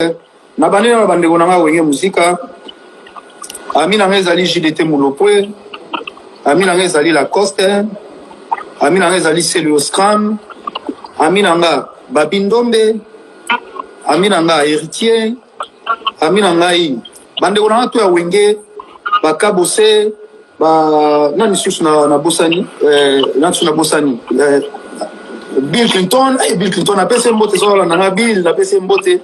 na bande na bande konanga wenge musika ami na ngezali JDT Mulopwe ami na ngezali Lacoste ami na ngezali Celio Scram ami na nga Babindombe ami na nga Héritier ami na ngai bande konanga to ya wenge bakabose ba nani susu na bosani na bosani Bill Clinton apese mbote sola na Bill apese mbote.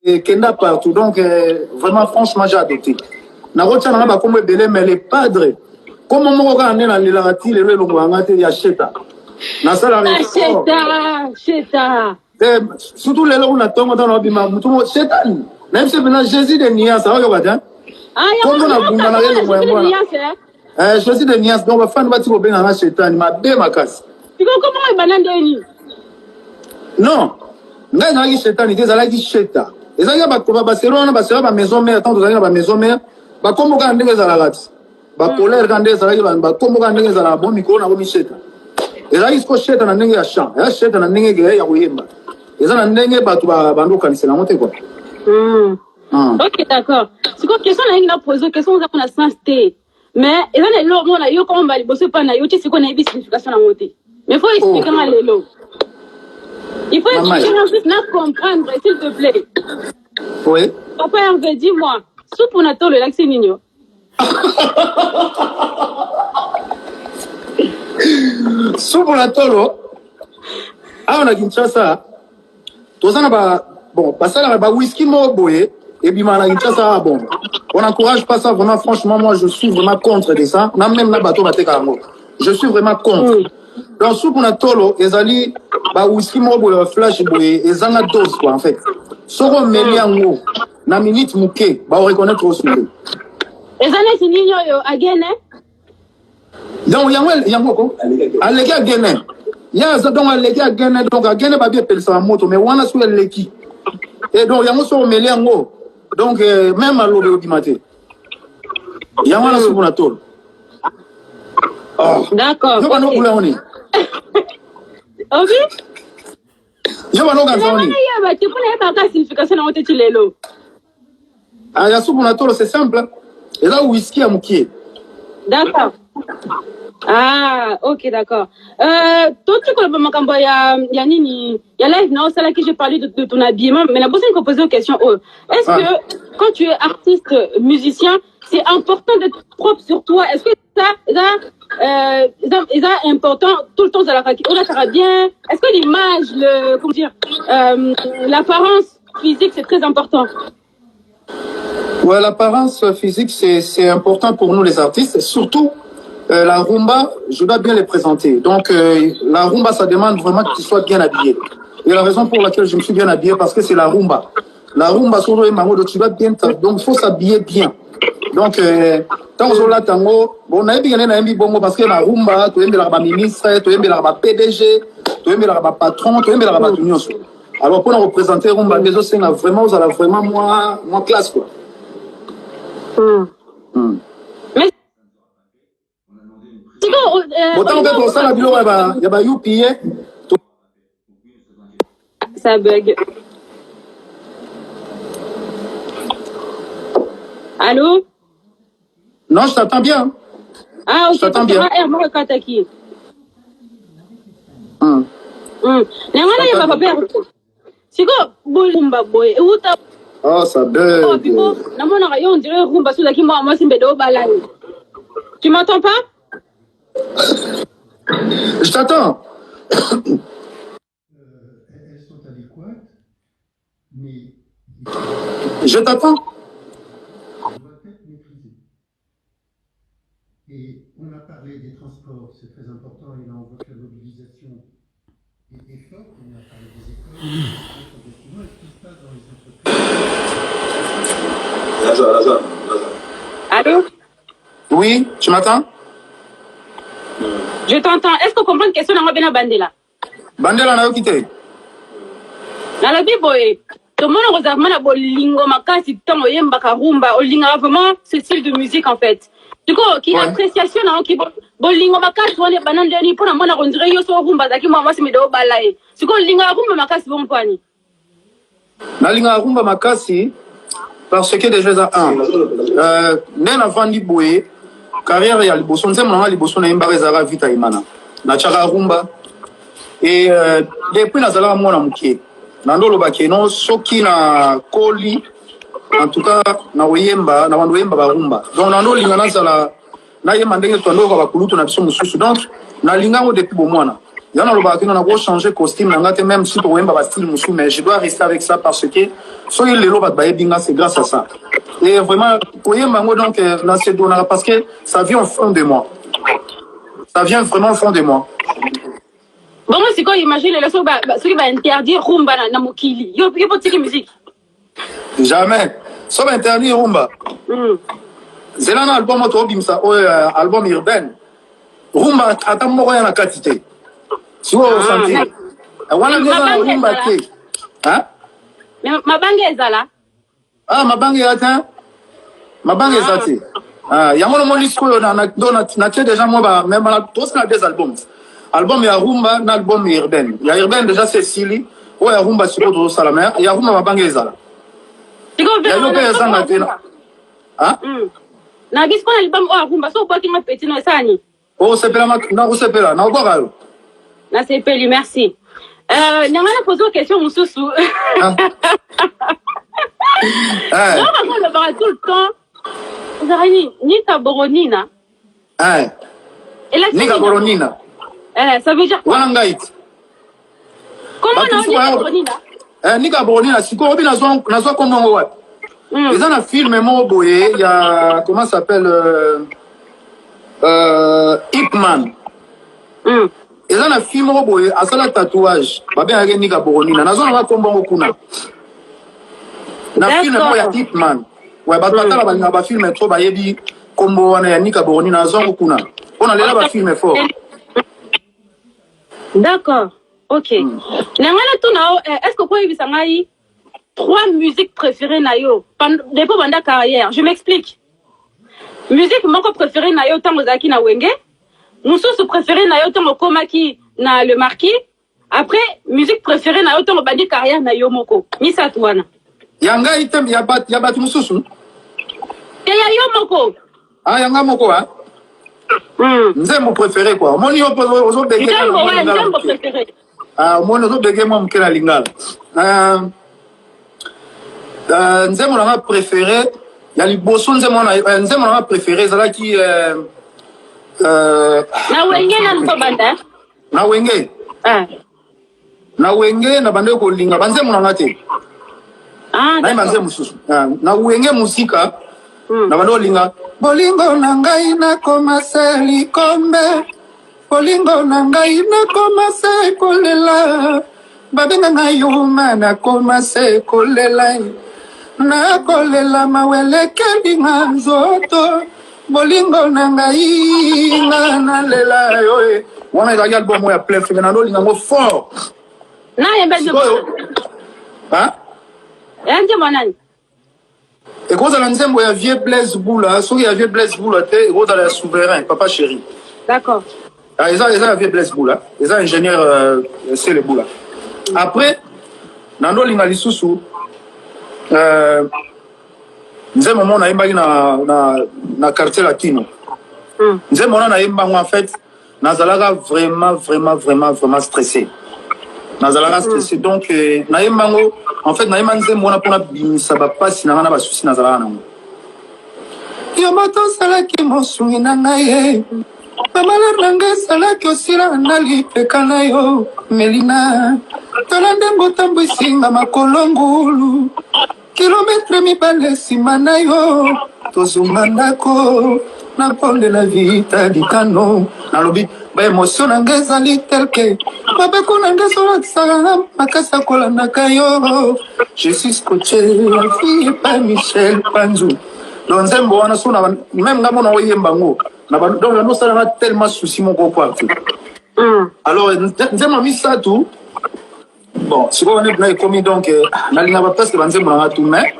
Et Kenda partout, donc vraiment franchement j'ai adopté. Na rocha na ba comme belé mais les padres comme mon gars na lilati le lo ngate ya sheta. Na sala sheta. Surtout les lo na tongo dans l'obima mutu sheta. Même si bena Jésus de Nias ça va yoga. Ah ya. Comme na bunda na le mo. Jésus de Nias donc va fan ba ti ko bena na sheta ma be makasi. Tu comment banande ni? Non. Ngai na ki sheta ni des ala ki sheta. Les gens qui ont maison mère, tant que la maison mère, comme on a des alagats, colère quand des alagats, comme on a des alagats, bon micro, on a mis cheta. Les gens qui ont cheta dans les champs, et cheta dans les guerres, il y a les gens qui ont bandeau quand c'est la montée quoi. Ok, d'accord. C'est quoi question là, il a posé question qu'on a sensé. Mais il y a des lots, on a eu comme on va bosser pas na yote, c'est qu'on a eu signification la montée. Mais il faut expliquer mal les lots. Il faut expliquer comprendre, s'il te plaît. Oui. Papa Hervé, dis-moi, soupe on attend le lac Sénigno. Soupe on attend ah on a Kinshasa. Tout ça n'a bon, passer là whisky mo boye et puis on a Kinshasa bon. On n'encourage pas ça vraiment franchement moi je suis vraiment contre de ça. Même na bateau baté karango. Je suis vraiment contre. Dans soupe on a tolo ezali ba whisky mo boye flash boye ezanga dose quoi en fait. Soro meliango na minute muke ba reconnaître aussi. Ezana sininyo yo again donc yango ko aleki again. Ya ça donc aleki again donc again ba bien pelsa moto mais wana sur leki. Et donc yango soro meliango donc même à l'eau du matin. Yango na soupe on a tolo. D'accord. Yo bano kula oni. OK? Yo bano ganzoni. Tu connais pas la signification na wote lelo. Ah ya soupe on a tolo c'est simple. Et là whisky à mukie. D'accord. Ah, OK, d'accord. Toi tu connais pas makambo ya nini? Ya live na ça là que j'ai parlé de ton habillement mais la personne qui posé une question est-ce que quand tu es artiste musicien, c'est important d'être propre sur toi? Est-ce que ça important tout le temps à la fac. On a bien. Est-ce que l'image, le comment dire, l'apparence physique c'est très important? Ouais, l'apparence physique c'est important pour nous les artistes, surtout la rumba, je dois bien les présenter. Donc la rumba ça demande vraiment que tu sois bien habillé. Et la raison pour laquelle je me suis bien habillé parce que c'est la rumba. La rumba sur le mango tu dois bien donc il faut s'habiller bien. Donc tant que là tango bon na bien na mbi bongo parce que la rumba tu aimes la ministre, tu aimes la PDG, tu aimes la patron, tu aimes la union. Alors pour nous représenter rumba les autres c'est vraiment vous allez vraiment moi classe quoi. Mais autant que pour ça la bilo il y a UPA ça bug. Allô? Non, je t'attends bien. Ah, ok. Je t'attends bien. Moi, Kataki. Nangana ya papa père. Siko bolumba boy. Uta. Oh, ça bug. Oh, pipo. Namona rayon on dirait rumba sous la qui moi simbedo balani. Tu m'entends pas? Je t'attends. adéquate, mais Je t'attends. elle doit être maîtrisée. Et on a parlé des transports, c'est très important, et là on voit que la mobilisation est forte. On a parlé des écoles, effectivement, et ce qui se passe dans les entreprises. Allô? Oui, tu m'attends? Je t'entends. Est-ce que tu comprends une question dans ma bandela? Bandela na yo quitté. Dans la Bible, tout le monde regarde la bolingo makasi tango yemba karumba. Olinga vraiment ce style de musique en fait. Du coup, qui appréciation na qui bolingo makasi on est banane ni pour na mona on dirait yo so rumba zaki moi c'est medo balaye. Du coup linga rumba makasi bon kwani. Na linga rumba makasi parce que déjà ça un nena vandi boye carrière ya liboso nzembo na liboso na yemba ezala vita imana. Na chaka rumba et depuis nazala mona mukie. Nandolo bakeno soki na koli en tout cas na oyemba na bandu yemba barumba donc nando linga nazala na yemba ndenge twando ka bakulutu na biso mususu donc na linga ngo depuis bon mwana yana lo bakeno na ko changer costume na ngate même si to yemba ba style musu mais je dois rester avec ça parce que so il lelo ba bayebinga c'est grâce à ça et vraiment oyemba ngo donc na se dona parce que ça vient au fond de moi, ça vient vraiment au fond de moi. Bon, moi, c'est quoi, imagine, ceux qui va interdire rumba na mokili. Yo, pour tirer musique. Jamais. Sauf interdire rumba. C'est là un album, album urbain. Rumba, attends, moi, il y a quantité. Si vous ressentez. Voilà, il y a rumba qui. Hein? Mais ma bangue est là. Ah, ma bangue est atteinte. Ma bangue est atteinte. Il y a mon discours, na déjà, moi, même tous les deux albums. Album ya rumba na album urbain. Ya urbain déjà c'est Sili. Ouais, ya rumba c'est pour Salamer. Ya rumba mabanga ezala. Ya yo pe ezanga tena. Hein? Na bis ko album o rumba so ba ki ma petit no sani. Oh, c'est pela na o sepela. Na oba yo. Na sepeli, merci. Nyanga na poser une question mususu. Non, on le parle tout le temps. Zarani, Nika Boronina. Hein? Nika Boronina. Ça veut dire quoi? Comment on dit Nika Boronina? Nika Boronina, si quoi, on a comment on voit. Ils ont un film, il y a, comment ça s'appelle, Ip Man. Ils ont un film, à ça, le tatouage. Babé, il y a Nika Boronina. Ils ont un combo kuna. Na film, il y a Ip Man. Ouais, bah, il y a un film, trop, bah, il y a combo, il y a Nika Boronina. Ils ont kuna. On a là, un film fort. D'accord, ok. Est-ce que vous pouvez vous 3 musiques préférées nayo depuis pendant carrière? Je m'explique. Musique mon préférée nayo tant Zaki na Wenge, Moussous préféré nayo tant Komaki na le Marquis. Après musique préférée nayo tant bandi carrière nayo moko. Misa tuana. Yanga item ya bat Moussous. Ya yo moko. Ah yanga moko hein. C'est mon préféré quoi. Mon yo ozo bege. C'est mon préféré. Ah mon ozo bege moi mkela lingala. C'est mon préféré. Ya liboso c'est mon préféré ça là qui na Wenge na Ntobanda. Na Wenge. Na Wenge na bande ko linga banze mon ngate. Ah. Na banze mususu. Na Wenge musika. Na bande linga. Bolingo na ngai na komasa likombe. Bolingo na ngai na komasa kolela. Babenga ngai yuma na komasa kolela. Na kolela mawele kelinga nzoto. Bolingo na ngai na lela yo. Wana ya album ya plein Fernando linga ngo fort. Na yembe de. Hein? Yanje monani. Et quand on a un il y a vieux Blaise Boula, il y a vieux Blaise Boula, et quand on a souverain, papa chéri. D'accord. Ils ont vieux Blaise Boula, ils ont ingénieur, c'est le Boula. Après, dans le linga lisusu, nous avons mon aïmbagi na quartier latino. Nous avons mon aïmbagi en fait, nous avons vraiment stressé. Nous avons stressé donc, naïmbango. En fait, naïman nze mwana pona bimisa ba pasi na ngana ba susi na zala na. Yo mato sala ki mosungi na ngai. Bamalar nanga salaki osila nali pekana yo Melina Tolande mbotambo isinga makolo ngulu Kilometre mibale nsima na yo tozonga ndako na ponde la vita likano nalobi baemotio na ngai ezali telke mabeko na ngai ezolakisaka makasi akolandaka yo je suis scotché la fille pa Michel Panzu lo nzembo wana so na même nga mona oyemba ngo na donc naosalanga tellement souci moko partout alors nzembo misato bon sikoyo na ekomi donc nalingaka presque banzembo nanga tout mais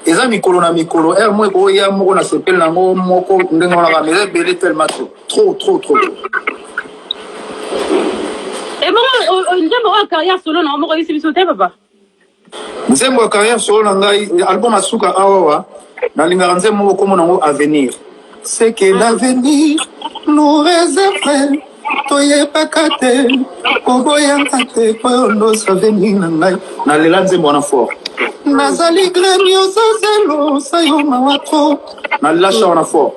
eza mikolo na mikolo ere mo ekoya moko na sepele nango moko ndenge wana mais ebele tellement trop et bon nzembo wa carrière solo na moko isi biso te papa nzembo ya carrière solo na ngai album asuka awawa nalingaka nzembo moko komona nango avenir c'est que l'avenir nous réserve toyebaka te koboyanga te koyonosa avenir na ngai nalela nzembo wana fort nazali gremi ozazelo sayoma watro nalasha wana fort.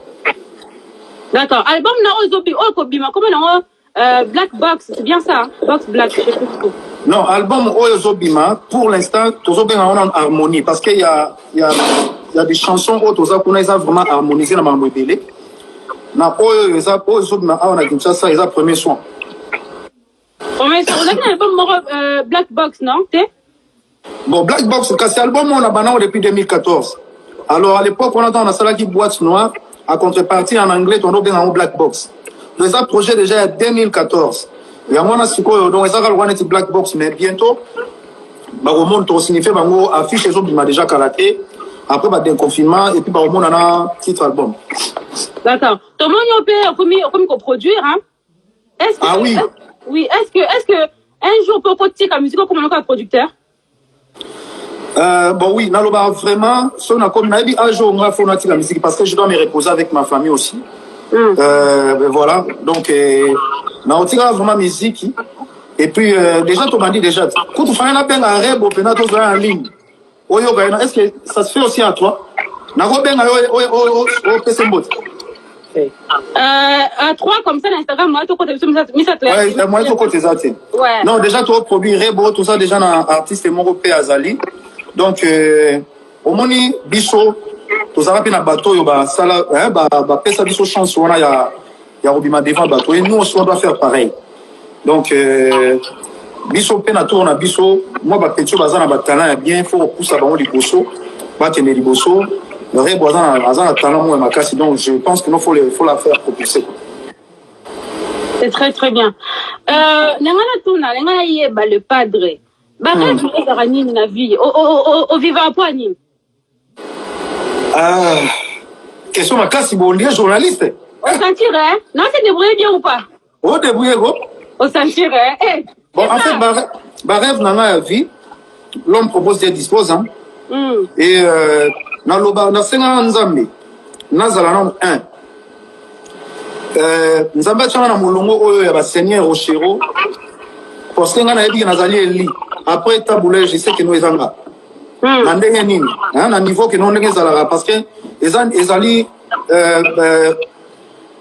D'accord, album na ozobi okobima comment nango Black Box, c'est bien ça, Box Black, je sais plus trop. Non, album Oyozobima, pour l'instant, Tozobima en harmonie, parce qu'il y a des chansons où Tozakuna ils ont vraiment harmonisé dans ma mobile. Na Oyozobima, on a Kinshasa, ils ont premier son. Premier son, on a un album Black Box, non? Bon, Black Box, c'est album on a banan depuis 2014. Alors à l'époque, on a ça qui boîte noire, à contrepartie en anglais, on a bien en Black Box. Les projet déjà en 2014. Il y a un sikoyo donc ça va être Black Box mais bientôt bah au monde to signifier bango affiche les autres m'a déjà calaté après bah d'un confinement et puis bah au monde on a titre album. D'accord. Ton monde comme produire hein. Est-ce que oui. Oui, est-ce que un jour peut côté comme musique comme un producteur? Bon oui, naloba vraiment son a comme nabi un jour on va faire la musique parce que je dois me reposer avec ma famille aussi. Ben voilà, donc on tire vraiment musique et puis déjà tu m'as dit déjà quand tu fais un appel à Rebo pendant que tu es en ligne est-ce que ça se fait aussi à toi Nago ben au PC Mbot à 3 comme ça l'Instagram moi tout côté mis ça ouais moi tout côté ça ouais non déjà tu as produit Rebo tout ça déjà un artiste Moko Azali donc au moni biso tous ça na bateau yo ba sala ba pesa biso chance on a ya robima devant bateau et nous aussi on doit faire pareil donc biso pe na tour na biso moi ba petio bazana ba talent bien faut pousser ba on liboso ba tenir liboso le ré bazana talent moi makasi donc je pense que nous faut la faire propulser. C'est très très bien nangana tuna nangana yeba le padre ba rêve ezara nini na vie au vivant point nini. Question ma classe, bon, on journaliste. On sentirait, non, c'est débrouillé bien ou pas? Oh, débrouillé, go. On sentirait, eh. Bon, en fait, ma rêve dans la vie, l'homme propose des disposants. Et, dans le 50 ans, Nazala nom 1. Nzamba tchana molongo oyo ya ba Seigneur Rochero. Parce que ngana yebi nazali eli. Après taboulé, je sais que nous ezanga. Na ndenge nini na niveau que non ndenge ezalaka parce que ezali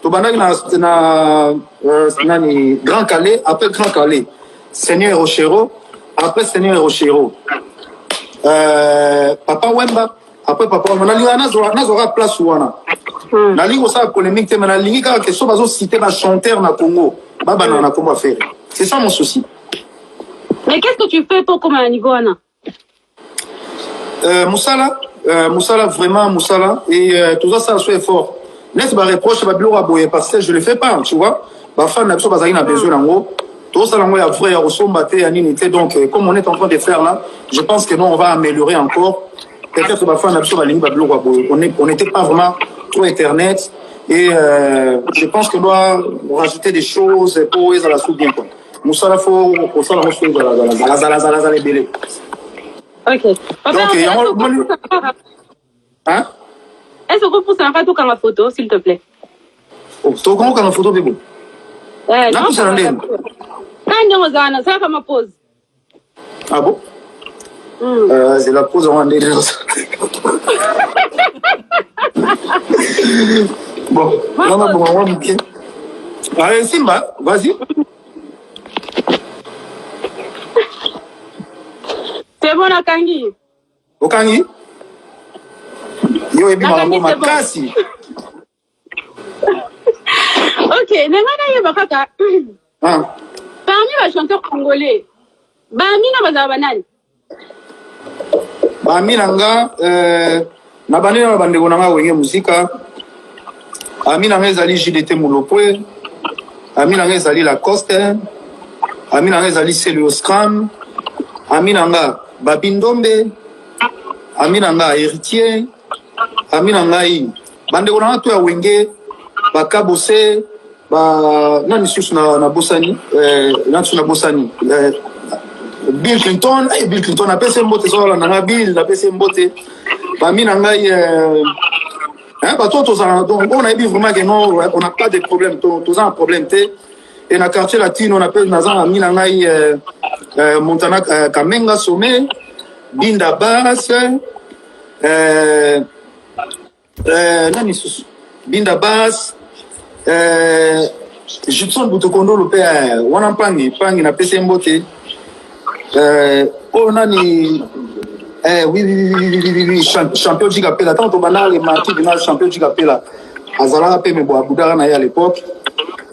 tobandaki na nani Grand Calais après Grand Calais Seigneur Rochero après Seigneur Rochero Papa Wemba après Papa Wemba nalinga nazora place wana nalinga osala polémique te mais nalingi kaka question bazo citer ba chanteur na Congo baba na Congo faire c'est ça mon souci. Mais qu'est-ce que tu fais pour comme à niveau wana? Moussala vraiment Moussala et tout ça ça soit fort. N'est-ce pas reproche ba bilo aboye parce que je le fais pas, tu vois. Ba fan na biso bazali na besoin nango. Tout ça nango ya vrai ya resomba te ya nini te donc comme on est en train de faire là, je pense que nous on va améliorer encore. Peut-être ba fan na biso ba lingi ba bilo aboye. On n'était pas vraiment trop internet et je pense qu'on doit rajouter des choses pour les la sous bien quoi. Moussala faut pour ça la chose la belé. Ok. Papa, donc, hein? Est-ce que vous pouvez faire tout comme la photo, s'il te plaît? Oh, tu comment comme la photo, bébé? Non, ça va ma pose. Ah bon? C'est la pose en année. Bon, on va ok. Allez, Simba, vas-y. C'est bon, Nakangi. Okangi? Yo, ebi Nakangi, makambo c'est bon. makasi. Ok, Nengana Yabakaka. Ah. Parmi les chanteurs congolais, Bamina Bazabanani. Baminanga, Nabane na bandeko nanga wenge musika. Aminanga ezali JDT Mulopwe. Aminanga ezali Lacoste. Aminanga ezali Celio Scram. Aminanga Babindombe. Aminanga Héritier. Aminanga I. Bandeko nanga to ya wenge bakabose nani susu na bosani nani na bosani Bill Clinton a passé mbote sola na Bill na passé mbote Baminanga bah toi donc on a dit vraiment que non on n'a pas de problème tous un problème et dans quartier latino on appelle Nazan Aminanga Montana Kamenga Sommet Binda Bass nani susu Binda Bass Judson Butokondo le père wana pangi na pese mbote nani oui champion du Capella tant au banal et marqué du champion du Capella azala pe me boa budara na à l'époque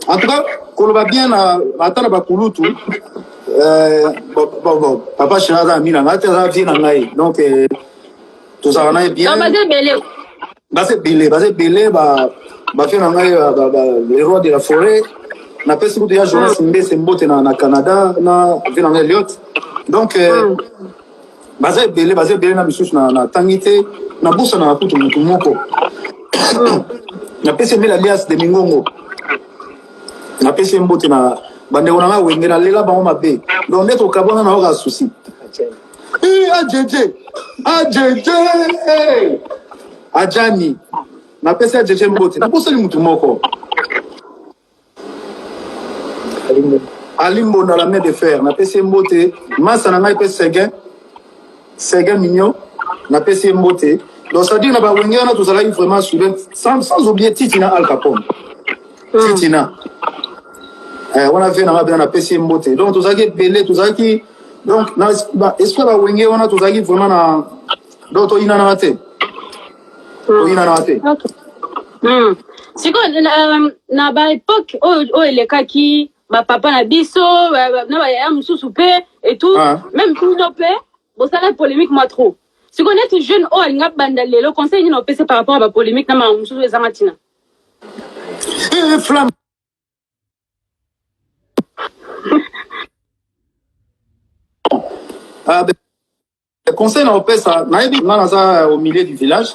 en tout cas koloba bien na atana ba kulutu bon papa Shiraza Amina ngate za vina ngai donc tout ça na bien basé belé ba fait les rois de la forêt na pesi kutu ya Jonas Mbese mbote na Canada na vina ngai Liot donc basé belé na misusu na tangité na busa na kutu mutu moko na pesi mbela alias de Mingongo na pesi mbote na bande ona na wenge na lela ba mabe donc neto kabona na oka souci ajeje ajani na pesi ajeje mbote na busa ni mutu moko alimbo na la main de fer na pesi mbote masa na ngai pesi Seguin mignon na pesi mbote donc ça dit na ba wenge na tozala vraiment souvent sans oublier Titina Al Capone Titina on a fait na pesi mbote donc tozaki belé tozaki donc na est-ce que ba wenge on a tozaki vraiment na donc to ina na raté siko na ba époque o elekaki ba papa na biso na ba ya mususu pe et tout même tout no pe bon ça la polémique moi trop si on est jeune oh alinga banda lelo conseil ni no pese par rapport à la polémique na ma mususu ezamatina flamme le conseil na opesa na yebi na za au milieu du village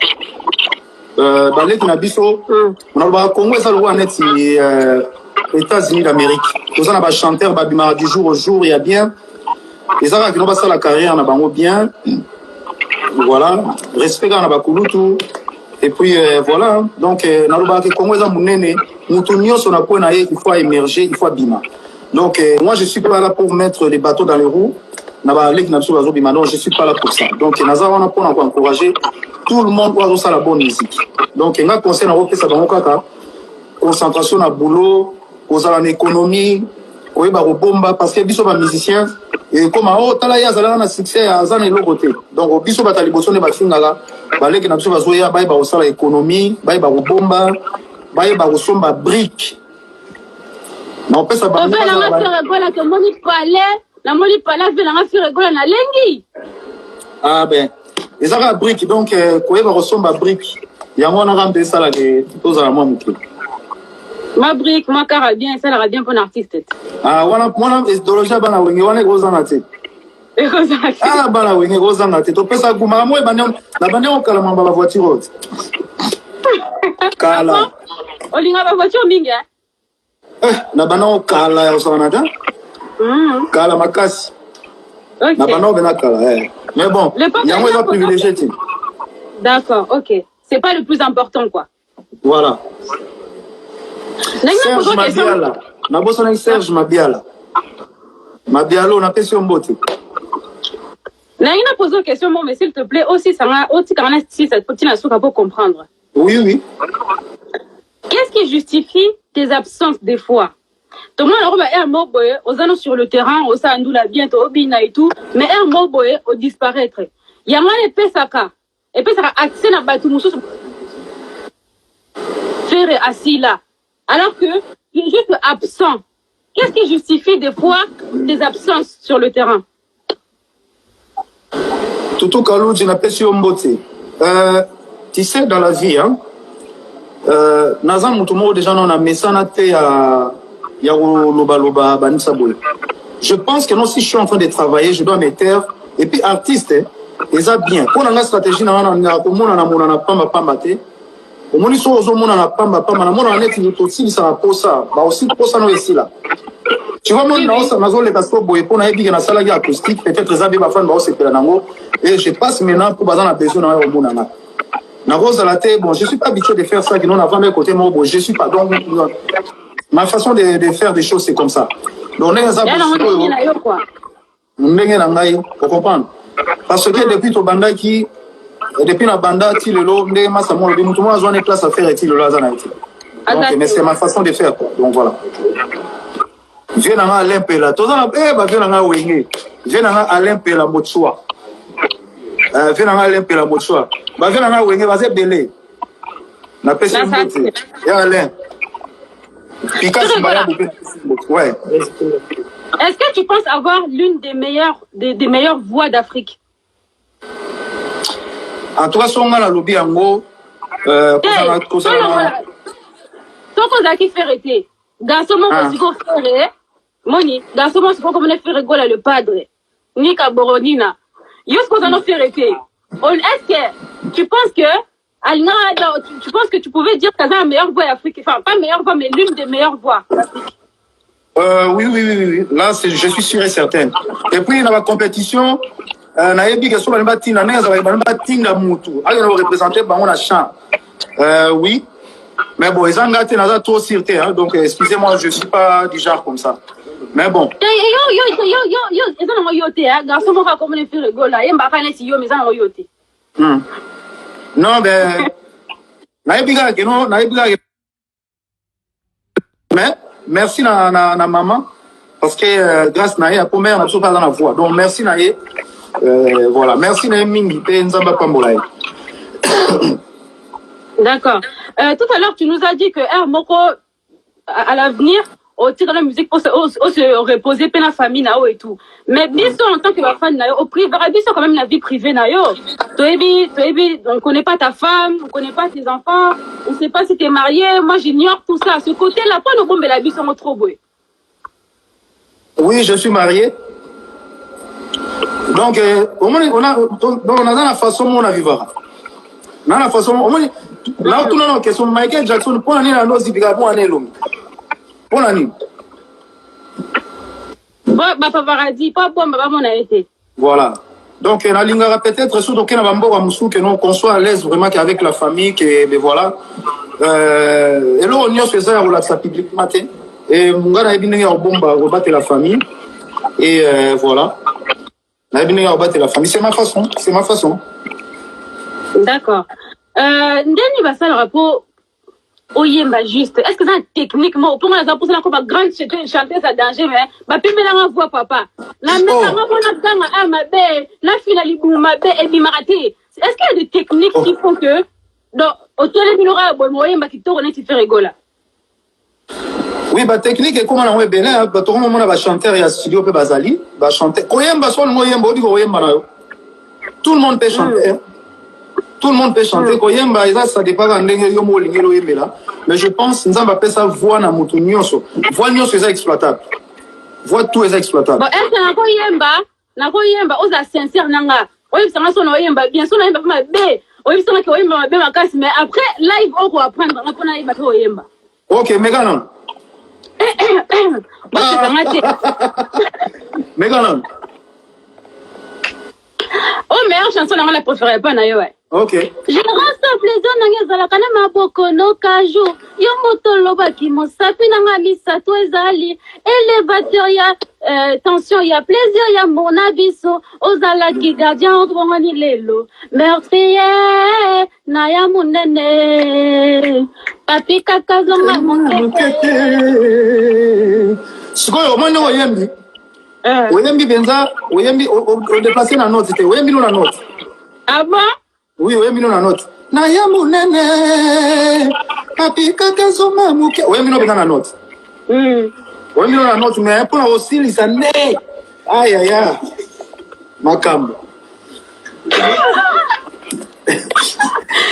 balé na biso on a ba Congo ça le roi net États-Unis d'Amérique tous on a ba chanteur ba bimara du jour au jour il y a bien les arabes qui n'ont pas ça la carrière na bango bien voilà respect na ba kulutu et puis voilà donc na lo ba ke Congo za munene mutu nyonso na ko na ye il faut émerger il faut bima donc moi je suis pas là pour mettre les bateaux dans les roues na ba lek na biso bazo bima non je suis pas là pour ça donc naza wana pour encourager tout le monde doit faire la bonne musique donc nga conseil na opesa bango kaka concentration na boulot kozala na économie koyeba kobomba parce que biso ba musicien et comme tala ya zala na succès azana eloko te donc biso batali boso ne bafingaka baleki na biso bazoya bayeba kosala économie bayeba kobomba bayeba kosomba brique na opesa bango la moli pala ve la fi regola na lengi ah ben ezaka brique donc koyeba kosomba brique yango na rambe sala ke tozala mwa muke ma brique ma carabien ça la bien pour un artiste ah wana idéologie bana wenge wana kozanga te ah bana wenge kozanga te topesa kuma mo na bande okala mamba ba voiture kala olinga ba voiture mingi na bana okala ya osana ta kala makasi na bana obena kala mais bon yango est privilégié. D'accord, ok. C'est pas le plus important quoi. Voilà. Serge Mabiala. Na bossa Serge Mabiala. Mabiala on a question mbote. Naina pose une question mais s'il te plaît aussi ça va aussi quand si cette petite nasuka pour comprendre. Oui. Qu'est-ce qui justifie tes absences des fois. Tout le monde a un mot aux anneaux sur le terrain, au Sandoula bientôt, au Bina et tout, mais un mot au disparaître. Il y a mal épais ça et puis ça a accès à Batoumoussou faire assis là. Alors que tu es juste absent. Qu'est-ce qui justifie des fois tes absences sur le terrain? Toutou Kalou, je n'appelle sur Mbote. Tu sais, dans la vie, hein, Nazan Moutoumou, déjà, on a mis ça à je pense que non, si je suis en train de travailler, je dois me taire. Et puis, artiste, et ça bien. Pour la stratégie, on a au moins, ils sont aux hommes, on a pas, on est aussi, ça pour ça. Aussi, pour ça, nous, ici, là. Tu vois, moi, dans la zone, les casseaux, pour la vie, la salle acoustique, peut-être les habits, ma femme, c'est et je passe maintenant pour bazar la besoin au monde. Na rose à la tête, bon, je suis pas habitué de faire ça, qui n'ont avant de côté, moi, bon, je suis pas, donc, ma façon de faire des choses, c'est comme ça. Donc, on est dans un pour comprendre. Parce que depuis ton banda qui, depuis la banda, tu le lot, mais ma samoa, le tout le monde a une classe à faire et tu le lazan a été. Donc, mais c'est ma façon de faire, quoi. Donc, voilà. Viens à Alain Pela. Tout ça, viens à Wenge. Viens à Alain Pela Motsua. Viens à Alain Pela Motsua. Viens à Wenge, vas-y, belé. Na pêche une beauté. Et Alain. Ouais. Est-ce que tu penses avoir l'une des meilleures voix d'Afrique? En tout cas, si on a la lobby en gros, qui fait arrêter. Garçon, mon faire Moni, garçon, mon comme on fait rigoler le padre. Nika Boronina. Est-ce que tu penses que tu penses que tu pouvais dire que tu as la meilleure voix d'Afrique? Enfin, pas meilleure voix, mais l'une des meilleures voix d'Afrique. Oui. Là, je suis sûr et certain. Et puis, dans la compétition, oui. Mais bon, ils ont gâté trop sûreté, hein, donc excusez-moi, je ne suis pas du genre comme ça. Mais bon. Non, mais merci na maman, parce que grâce à elle, pour mère, on n'a toujours pas dans la voix. Donc merci Naye. Voilà, merci Naye Mingi, Nzamba Pambolaye. D'accord. Tout à l'heure, tu nous as dit que Air Moko, à l'avenir, au titre de la musique, pour se reposer, pour la famille, et tout. Mais bien sûr, en tant que fan, au privé, bien sûr, quand même, la vie privée, on ne connaît pas ta femme, on ne connaît pas tes enfants, on ne sait pas si tu es marié. Moi, j'ignore tout ça. Ce côté-là, pas le bon, mais la vie sont trop beaux. Oui, je suis marié. Donc, on a la façon dont on a vécu. Dans la façon, là, tout le monde, question Michael Jackson, pour l'année, la noce, il y a pour l'année, l'homme. Pour l'année. Paparazzi, pas bon, on a été. Voilà. Donc, la lingara peut-être, surtout qu'il y a un bon moussou, qu'on soit à l'aise vraiment qu'avec la famille, que voilà. Et là, on y a fait ça, on l'a fait public matin. Et mon gars, il y a un bon rebattre la famille. Et voilà. Il y a rebattre la famille. C'est ma façon. D'accord. Ndeni va ça le rapport au Yemba juste. Est-ce que c'est techniquement pour moi ça pour ça qu'on va grande chanter ça danger mais ba pimbe la voix papa. La mère mona ganga a ma bé, la fille la libu ma bé et bimarati. Est-ce qu'il y a des techniques qui font que donc autour de Minora bon Yemba qui tourne tu fais rigoler? Oui, bah technique et comment on est bien bah tout le monde va chanter il y a studio pe bazali, va chanter. Oyemba soit le Yemba dit Oyemba na yo. Tout le monde peut chanter. Tout le monde peut chanter. Ça dépend de mais je pense que nous avons ça voix na mutu nyonso. Voix nyonso est exploitable. Voix tout est exploitable. Bon, est-ce que na ko yemba oza sincère nanga. Oui, ça son yemba bien sûr yemba ma bé. Oui, ça ko yemba ma bé ma casse mais après live on va apprendre na ko na yemba ko yemba. OK, Meganon. Moi c'est maté. Meganon. Oh meilleure chanson na la préférée pas na yo ouais. Ok. Je reste plaisir nange zalaka na maboko no kaju. Yo moto lobaki mosapi nanga misato ezali. Élévateur ya tension ya plaisir ya mon abiso. Ozalaki gardien entre lelo. Meurtrier na ya munene. Papi kakazonga mokete. Sikoyo omoni oyembi. Oyembi benza, oyembi o déplacer na note te. Oyembi no na note. Ah bon? Oui, oyembi no na note. Na ya munene. Papi kakazonga mokete. Oyembi no benza na note. Oyembi no na note mais pour la aussi ça ne. Aïe aïe aïe. Makambo.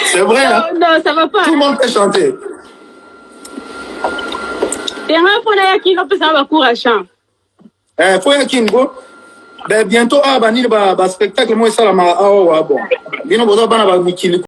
C'est vrai, hein? Non, ça va pas. Tout le monde peut chanter. Et un peu là qui va passer un cours à chant. Faut y aller, ben bientôt, bah, spectacle, moi, ça, là, bon. Bino, bon, bah, mikili.